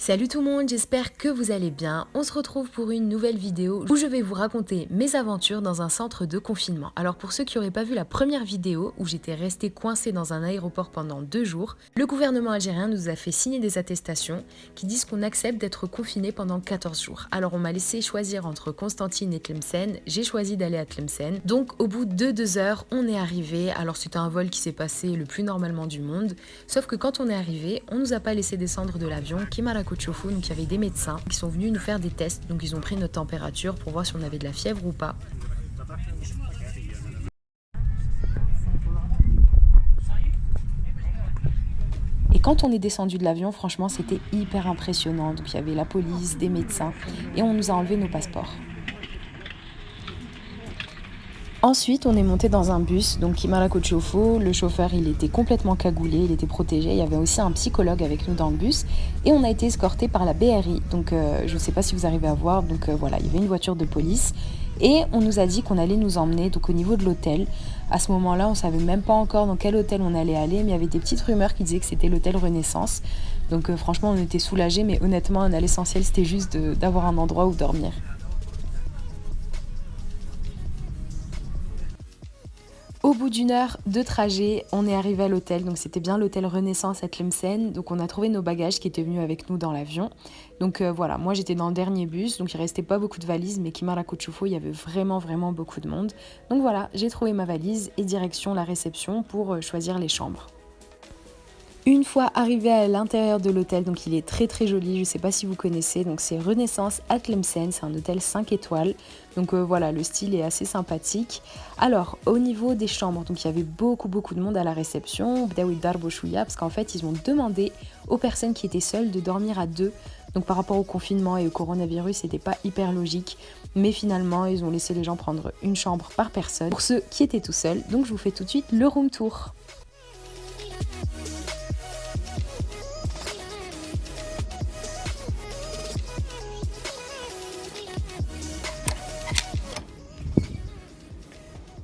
Salut tout le monde, j'espère que vous allez bien. On se retrouve pour une nouvelle vidéo où je vais vous raconter mes aventures dans un centre de confinement. Alors pour ceux qui n'auraient pas vu la première vidéo où j'étais restée coincée dans un aéroport pendant 2 jours, le gouvernement algérien nous a fait signer des attestations qui disent qu'on accepte d'être confiné pendant 14 jours. Alors on m'a laissé choisir entre Constantine et Tlemcen, j'ai choisi d'aller à Tlemcen. Donc au bout de 2 heures, on est arrivé. Alors c'était un vol qui s'est passé le plus normalement du monde, sauf que quand on est arrivé, on nous a pas laissé descendre de l'avion, donc il y avait des médecins qui sont venus nous faire des tests, donc ils ont pris notre température pour voir si on avait de la fièvre ou pas. Et quand on est descendu de l'avion, franchement c'était hyper impressionnant, donc il y avait la police, des médecins et on nous a enlevé nos passeports. Ensuite, on est monté dans un bus, donc Kimara Kochofo, le chauffeur il était complètement cagoulé, il était protégé, il y avait aussi un psychologue avec nous dans le bus et on a été escorté par la BRI, donc je ne sais pas si vous arrivez à voir, donc voilà, il y avait une voiture de police et on nous a dit qu'on allait nous emmener donc au niveau de l'hôtel. À ce moment-là, on ne savait même pas encore dans quel hôtel on allait aller, mais il y avait des petites rumeurs qui disaient que c'était l'hôtel Renaissance, donc franchement on était soulagés, mais honnêtement l'essentiel c'était juste d'avoir un endroit où dormir. Au bout d'une heure de trajet, on est arrivé à l'hôtel, donc c'était bien l'hôtel Renaissance à Tlemcen, donc on a trouvé nos bagages qui étaient venus avec nous dans l'avion. Donc voilà, moi j'étais dans le dernier bus, donc il restait pas beaucoup de valises, mais Kimara Kochofo, il y avait vraiment beaucoup de monde. Donc voilà, j'ai trouvé ma valise et direction la réception pour choisir les chambres. Une fois arrivé à l'intérieur de l'hôtel, donc il est très joli, je ne sais pas si vous connaissez, donc c'est Renaissance à Tlemcen, c'est un hôtel 5 étoiles, donc voilà, le style est assez sympathique. Alors au niveau des chambres, donc il y avait beaucoup de monde à la réception, parce qu'en fait ils ont demandé aux personnes qui étaient seules de dormir à deux, donc par rapport au confinement et au coronavirus c'était pas hyper logique, mais finalement ils ont laissé les gens prendre une chambre par personne pour ceux qui étaient tout seuls, donc je vous fais tout de suite le room tour.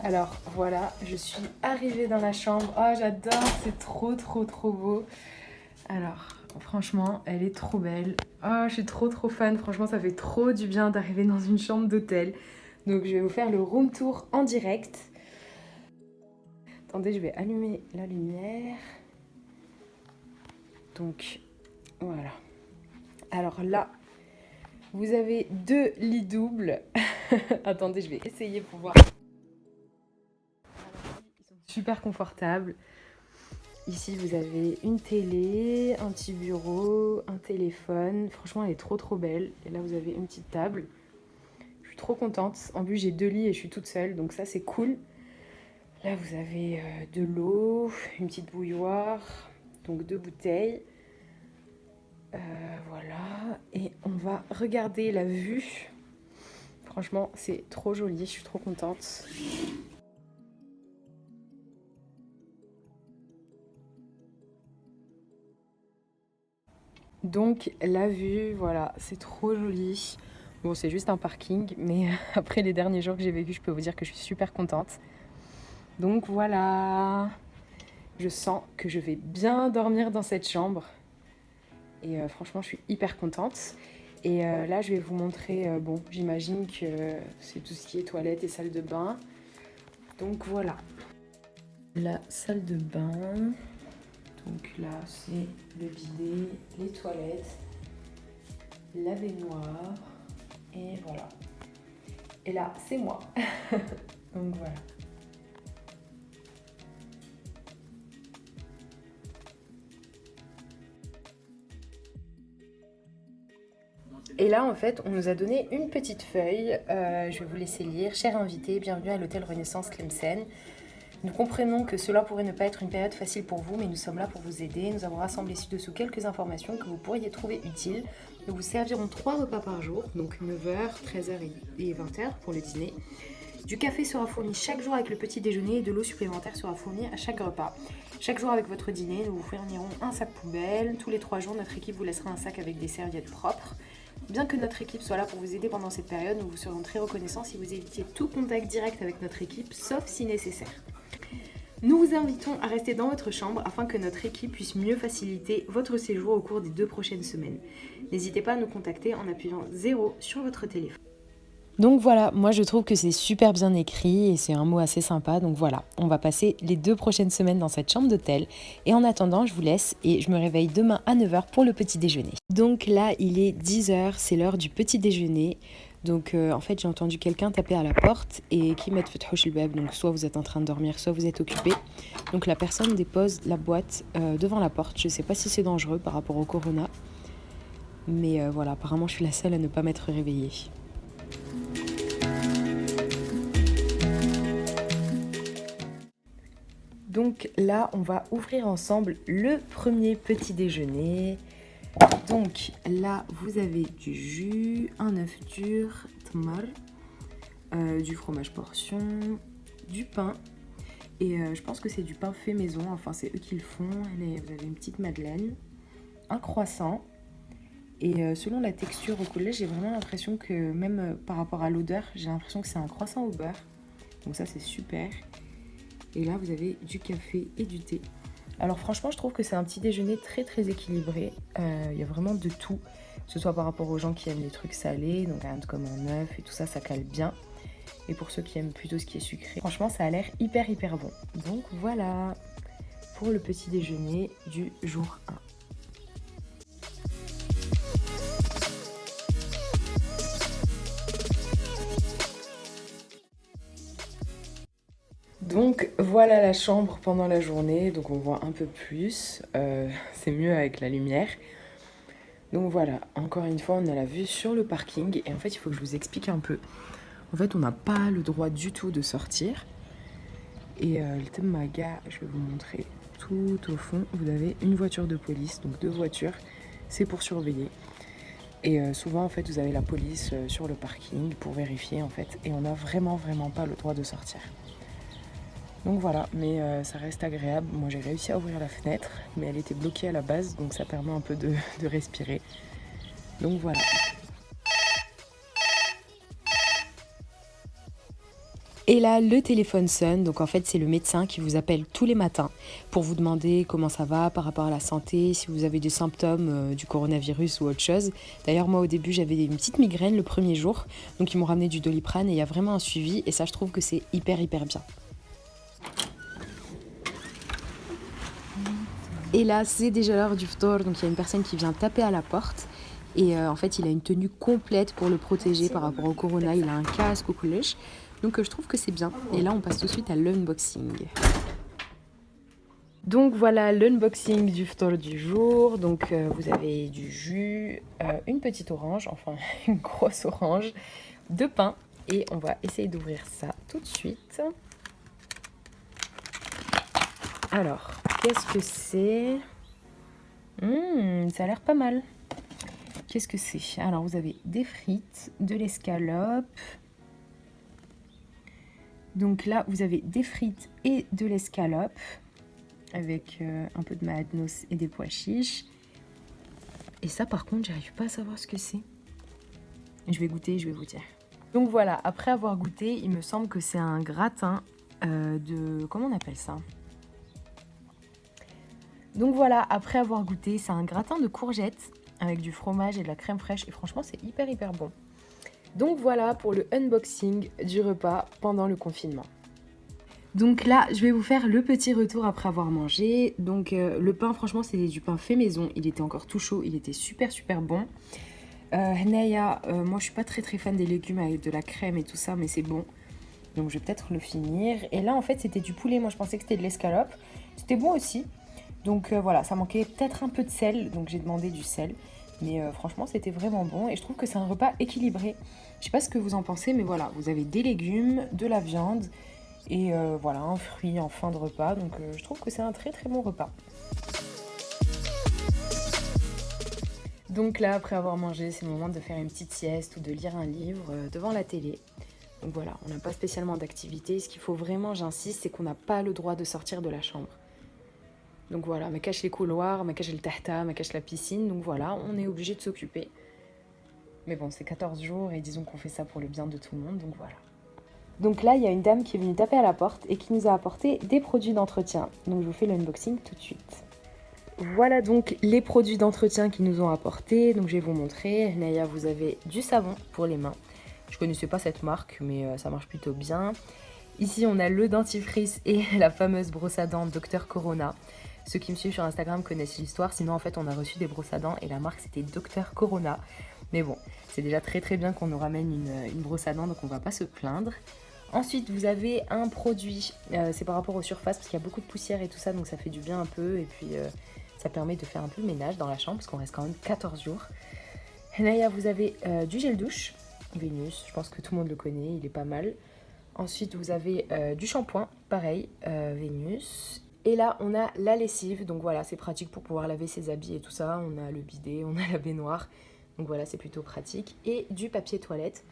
Alors voilà, je suis arrivée dans la chambre. Oh j'adore, c'est trop beau. Alors franchement, elle est trop belle. Oh je suis trop fan, franchement ça fait trop du bien d'arriver dans une chambre d'hôtel. Donc je vais vous faire le room tour en direct. Attendez, je vais allumer la lumière. Donc voilà. Alors là, vous avez 2 lits doubles. Attendez, je vais essayer pour voir. Super confortable. Ici vous avez une télé, un petit bureau, un téléphone. Franchement elle est trop belle. Et là vous avez une petite table. Je suis trop contente. En plus j'ai 2 lits et je suis toute seule, donc ça c'est cool. Là vous avez de l'eau, une petite bouilloire, donc 2 bouteilles. Voilà. Et on va regarder la vue. Franchement c'est trop joli, je suis trop contente. Donc la vue, voilà, c'est trop joli. Bon, c'est juste un parking, mais après les derniers jours que j'ai vécu, je peux vous dire que je suis super contente. Donc voilà, je sens que je vais bien dormir dans cette chambre. Et franchement, je suis hyper contente. Et là, je vais vous montrer, bon, j'imagine que c'est tout ce qui est toilette et salle de bain. Donc voilà. La salle de bain. Donc là, c'est le bidet, les toilettes, la baignoire, et voilà. Et là, c'est moi. Donc voilà. Et là, en fait, on nous a donné une petite feuille. Je vais vous laisser lire. Cher invité, bienvenue à l'hôtel Renaissance Tlemcen. Nous comprenons que cela pourrait ne pas être une période facile pour vous, mais nous sommes là pour vous aider. Nous avons rassemblé ci-dessous quelques informations que vous pourriez trouver utiles. Nous vous servirons 3 repas par jour, donc 9h, 13h et 20h pour le dîner. Du café sera fourni chaque jour avec le petit déjeuner et de l'eau supplémentaire sera fournie à chaque repas. Chaque jour avec votre dîner, nous vous fournirons un sac poubelle. Tous les 3 jours, notre équipe vous laissera un sac avec des serviettes propres. Bien que notre équipe soit là pour vous aider pendant cette période, nous vous serons très reconnaissants si vous évitiez tout contact direct avec notre équipe, sauf si nécessaire. Nous vous invitons à rester dans votre chambre afin que notre équipe puisse mieux faciliter votre séjour au cours des 2 prochaines semaines. N'hésitez pas à nous contacter en appuyant 0 sur votre téléphone. Donc voilà, moi je trouve que c'est super bien écrit et c'est un mot assez sympa. Donc voilà, on va passer les 2 prochaines semaines dans cette chambre d'hôtel. Et en attendant, je vous laisse et je me réveille demain à 9h pour le petit déjeuner. Donc là, il est 10h, c'est l'heure du petit déjeuner. Donc en fait, j'ai entendu quelqu'un taper à la porte et qui m'a fait le bab. Donc soit vous êtes en train de dormir, soit vous êtes occupé. Donc la personne dépose la boîte devant la porte. Je ne sais pas si c'est dangereux par rapport au corona. Mais voilà, apparemment je suis la seule à ne pas m'être réveillée. Donc là, on va ouvrir ensemble le premier petit déjeuner. Donc là, vous avez du jus, un œuf dur, tmar, du fromage portion, du pain. Et je pense que c'est du pain fait maison, enfin c'est eux qui le font. Vous avez une petite madeleine, un croissant. Et selon la texture au collège, j'ai vraiment l'impression que même par rapport à l'odeur, j'ai l'impression que c'est un croissant au beurre. Donc ça c'est super. Et là, vous avez du café et du thé. Alors franchement, je trouve que c'est un petit déjeuner très très équilibré. Il y a vraiment de tout, que ce soit par rapport aux gens qui aiment les trucs salés, donc rien comme un œuf et tout ça, ça cale bien. Et pour ceux qui aiment plutôt ce qui est sucré, franchement, ça a l'air hyper bon. Donc voilà, pour le petit déjeuner du jour 1. Donc voilà la chambre pendant la journée, donc on voit un peu plus, c'est mieux avec la lumière. Donc voilà, encore une fois on a la vue sur le parking et en fait il faut que je vous explique un peu. En fait on n'a pas le droit du tout de sortir et le Temaga, je vais vous montrer tout au fond, vous avez une voiture de police, donc 2 voitures, c'est pour surveiller. Et souvent en fait vous avez la police sur le parking pour vérifier en fait et on n'a vraiment pas le droit de sortir. Donc voilà, mais ça reste agréable. Moi j'ai réussi à ouvrir la fenêtre, mais elle était bloquée à la base, donc ça permet un peu de respirer. Donc voilà. Et là, le téléphone sonne, donc en fait c'est le médecin qui vous appelle tous les matins pour vous demander comment ça va par rapport à la santé, si vous avez des symptômes du coronavirus ou autre chose. D'ailleurs moi au début j'avais une petite migraine le premier jour, donc ils m'ont ramené du Doliprane et il y a vraiment un suivi et ça je trouve que c'est hyper bien. Et là, c'est déjà l'heure du ftour, donc il y a une personne qui vient taper à la porte. Et en fait, il a une tenue complète pour le protéger par rapport au corona. Il a un casque au collège. Donc je trouve que c'est bien. Et là, on passe tout de suite à l'unboxing. Donc voilà l'unboxing du ftour du jour. Donc vous avez du jus, une petite orange, enfin une grosse orange, 2 pains. Et on va essayer d'ouvrir ça tout de suite. Alors, qu'est-ce que c'est ? Ça a l'air pas mal. Qu'est-ce que c'est ? Alors, vous avez des frites, de l'escalope. Donc là, vous avez des frites et de l'escalope avec un peu de maadnos et des pois chiches. Et ça, par contre, j'arrive pas à savoir ce que c'est. Je vais goûter, je vais vous dire. Donc voilà, après avoir goûté, il me semble que c'est un gratin de... Comment on appelle ça ? Donc voilà, après avoir goûté, c'est un gratin de courgettes avec du fromage et de la crème fraîche. Et franchement, c'est hyper bon. Donc voilà pour le unboxing du repas pendant le confinement. Donc là, je vais vous faire le petit retour après avoir mangé. Donc le pain, franchement, c'est du pain fait maison. Il était encore tout chaud, il était super bon. Henaya, moi je suis pas très fan des légumes avec de la crème et tout ça, mais c'est bon. Donc je vais peut-être le finir. Et là, en fait, c'était du poulet. Moi, je pensais que c'était de l'escalope. C'était bon aussi. Donc voilà, ça manquait peut-être un peu de sel, donc j'ai demandé du sel. Mais franchement, c'était vraiment bon et je trouve que c'est un repas équilibré. Je sais pas ce que vous en pensez, mais voilà, vous avez des légumes, de la viande et voilà, un fruit en fin de repas. Donc je trouve que c'est un très bon repas. Donc là, après avoir mangé, c'est le moment de faire une petite sieste ou de lire un livre devant la télé. Donc voilà, on n'a pas spécialement d'activité. Ce qu'il faut vraiment, j'insiste, c'est qu'on n'a pas le droit de sortir de la chambre. Donc voilà, ma cache les couloirs, ma cache le tahta, ma cache la piscine. Donc voilà, on est obligé de s'occuper. Mais bon, c'est 14 jours et disons qu'on fait ça pour le bien de tout le monde, donc voilà. Donc là, il y a une dame qui est venue taper à la porte et qui nous a apporté des produits d'entretien. Donc je vous fais l'unboxing tout de suite. Voilà donc les produits d'entretien qu'ils nous ont apportés. Donc je vais vous montrer. Naya, vous avez du savon pour les mains. Je connaissais pas cette marque, mais ça marche plutôt bien. Ici, on a le dentifrice et la fameuse brosse à dents Dr Corona. Ceux qui me suivent sur Instagram connaissent l'histoire. Sinon, en fait, on a reçu des brosses à dents et la marque, c'était Dr Corona. Mais bon, c'est déjà très très bien qu'on nous ramène une brosse à dents, donc on va pas se plaindre. Ensuite, vous avez un produit, c'est par rapport aux surfaces, parce qu'il y a beaucoup de poussière et tout ça, donc ça fait du bien un peu. Et puis, ça permet de faire un peu le ménage dans la chambre, parce qu'on reste quand même 14 jours. Naya, vous avez du gel douche, Vénus, je pense que tout le monde le connaît, il est pas mal. Ensuite, vous avez du shampoing, pareil, Vénus. Et là, on a la lessive, donc voilà, c'est pratique pour pouvoir laver ses habits et tout ça. On a le bidet, on a la baignoire, donc voilà, c'est plutôt pratique. Et du papier toilette.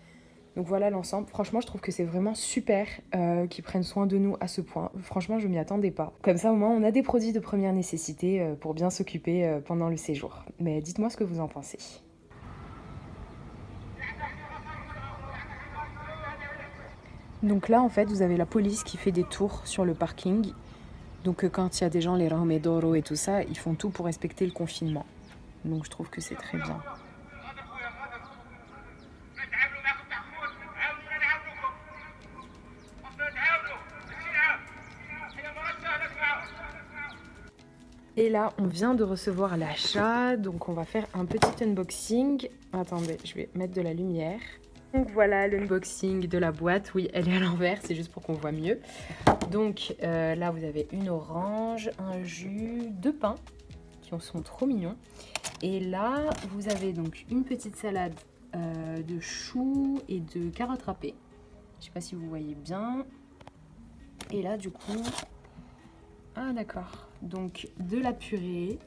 Donc voilà l'ensemble. Franchement, je trouve que c'est vraiment super qu'ils prennent soin de nous à ce point. Franchement, je m'y attendais pas. Comme ça, au moins, on a des produits de première nécessité pour bien s'occuper pendant le séjour. Mais dites-moi ce que vous en pensez. Donc là, en fait, vous avez la police qui fait des tours sur le parking. Donc quand il y a des gens, les Ramedoro et tout ça, ils font tout pour respecter le confinement. Donc je trouve que c'est très bien. Et là, on vient de recevoir l'achat, donc on va faire un petit unboxing. Attendez, je vais mettre de la lumière. Donc voilà l'unboxing de la boîte. Oui, elle est à l'envers, c'est juste pour qu'on voit mieux. Donc là, vous avez une orange, un jus, 2 pains qui sont trop mignons. Et là, vous avez donc une petite salade de choux et de carottes râpées. Je sais pas si vous voyez bien. Et là, du coup... Ah d'accord, donc de la purée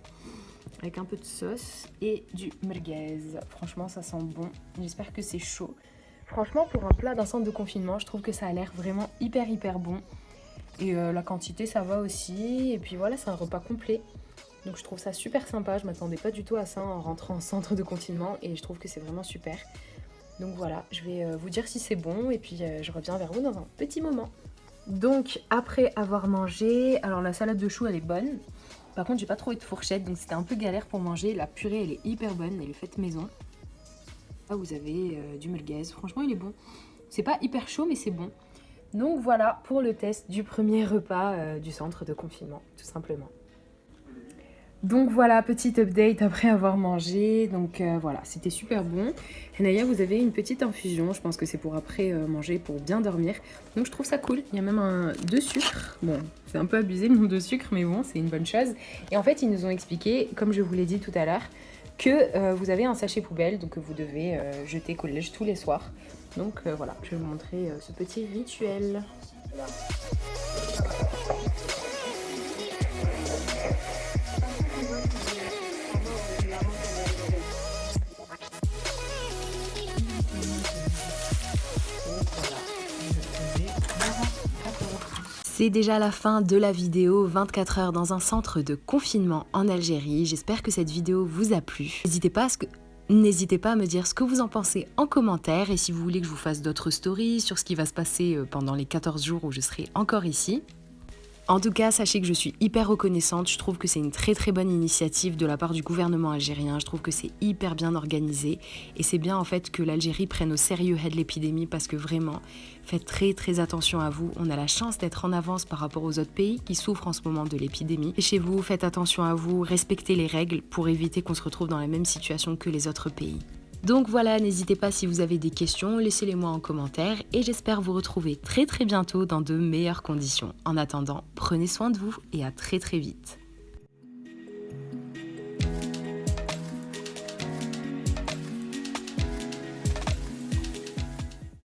avec un peu de sauce et du merguez. Franchement, ça sent bon. J'espère que c'est chaud. Franchement, pour un plat d'un centre de confinement, je trouve que ça a l'air vraiment hyper bon. Et la quantité, ça va aussi. Et puis voilà, c'est un repas complet. Donc je trouve ça super sympa. Je m'attendais pas du tout à ça en rentrant en centre de confinement. Et je trouve que c'est vraiment super. Donc voilà, je vais vous dire si c'est bon. Et puis je reviens vers vous dans un petit moment. Donc après avoir mangé, alors la salade de choux elle est bonne. Par contre j'ai pas trouvé de fourchette donc c'était un peu galère pour manger. La purée elle est hyper bonne, elle est faite maison. Là vous avez du merguez, franchement il est bon. C'est pas hyper chaud mais c'est bon. Donc voilà pour le test du premier repas du centre de confinement tout simplement. Donc voilà, petite update après avoir mangé. Donc voilà, c'était super bon. Naya, vous avez une petite infusion. Je pense que c'est pour après manger, pour bien dormir. Donc je trouve ça cool. Il y a même 2 sucres. Bon, c'est un peu abusé le nombre de sucres, mais bon, c'est une bonne chose. Et en fait, ils nous ont expliqué, comme je vous l'ai dit tout à l'heure, que vous avez un sachet poubelle, donc que vous devez jeter collège tous les soirs. Donc voilà, je vais vous montrer ce petit rituel. C'est déjà la fin de la vidéo 24 heures dans un centre de confinement en Algérie. J'espère que cette vidéo vous a plu. N'hésitez pas à me dire ce que vous en pensez en commentaire et si vous voulez que je vous fasse d'autres stories sur ce qui va se passer pendant les 14 jours où je serai encore ici. En tout cas, sachez que je suis hyper reconnaissante. Je trouve que c'est une très bonne initiative de la part du gouvernement algérien. Je trouve que c'est hyper bien organisé. Et c'est bien en fait que l'Algérie prenne au sérieux l'épidémie parce que vraiment, faites très attention à vous. On a la chance d'être en avance par rapport aux autres pays qui souffrent en ce moment de l'épidémie. Et chez vous, faites attention à vous, respectez les règles pour éviter qu'on se retrouve dans la même situation que les autres pays. Donc voilà, n'hésitez pas si vous avez des questions, laissez-les-moi en commentaire et j'espère vous retrouver très bientôt dans de meilleures conditions. En attendant, prenez soin de vous et à très vite.